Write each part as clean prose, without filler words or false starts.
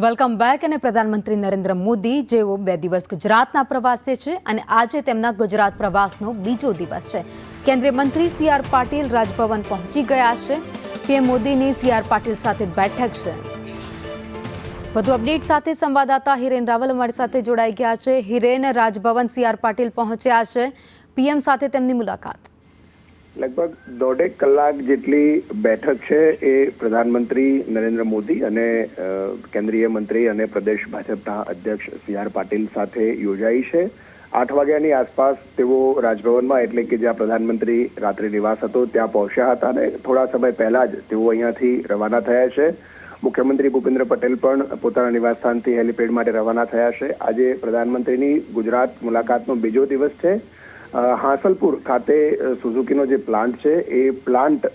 Welcome back. અને પ્રધાનમંત્રી નરેન્દ્ર મોદી જેઓ 2 દિવસ ગુજરાતના પ્રવાસે છે અને આજે તેમના ગુજરાત પ્રવાસનો બીજો દિવસ છે. કેન્દ્રીય મંત્રી સી.આર. પાટીલ રાજભવન પહોંચી ગયા છે. પીએમ મોદીની સી.આર. પાટીલ સાથે બેઠક છે. વધુ અપડેટ સાથે સંવાદદાતા હિરેન રાવલ અમારી સાથે જોડાઈ ગયા છે. હિરેન, રાજભવન સી.આર. પાટીલ પહોંચ્યા છે. પીએમ સાથે તેમની મુલાકાત. લગભગ 1.5 કલાક જેટલી બેઠક છે એ પ્રધાનમંત્રી નરેન્દ્ર મોદી અને કેન્દ્રીય મંત્રી અને પ્રદેશ ભાજપના અધ્યક્ષ સી.આર. પાટીલ સાથે યોજાઈ છે. 8 વાગ્યાની આસપાસ તેઓ રાજભવનમાં, એટલે કે જ્યાં પ્રધાનમંત્રી રાત્રિ નિવાસ હતો ત્યાં પહોંચ્યા હતા અને થોડા સમય પહેલા જ તેઓ અહીંયાથી રવાના થયા છે. મુખ્યમંત્રી ભૂપેન્દ્ર પટેલ પણ પોતાના નિવાસસ્થાનથી હેલિપેડ માટે રવાના થયા છે. આજે પ્રધાનમંત્રીની ગુજરાત મુલાકાતનો બીજો દિવસ છે. હાંસલપુર ખાતે સુઝુકીનો જે પ્લાન્ટ છે એ પ્લાન્ટ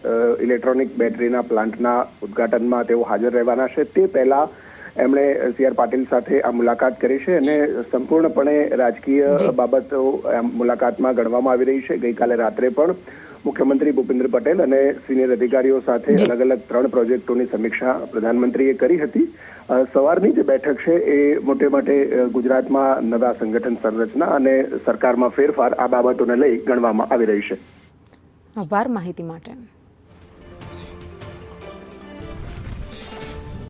ઇલેક્ટ્રોનિક બેટરીના પ્લાન્ટના ઉદ્ઘાટનમાં તેઓ હાજર રહેવાના છે. તે પહેલા એમણે સી.આર. પાટીલ સાથે આ મુલાકાત કરી છે અને સંપૂર્ણપણે રાજકીય બાબતો મુલાકાતમાં ગણવામાં આવી રહી છે. ગઈકાલે રાત્રે પણ મુખ્યમંત્રી ભૂપેન્દ્ર પટેલ અને સિનિયર અધિકારીઓ સાથે અલગ અલગ 3 પ્રોજેક્ટોની સમીક્ષા પ્રધાનમંત્રીએ કરી હતી. સવારની જે બેઠક છે એ મોટે ગુજરાતમાં નવા સંગઠન સંરચના અને સરકારમાં ફેરફાર આ બાબતોને લઈ ગણવામાં આવી રહી છે. આભાર માહિતી માટે.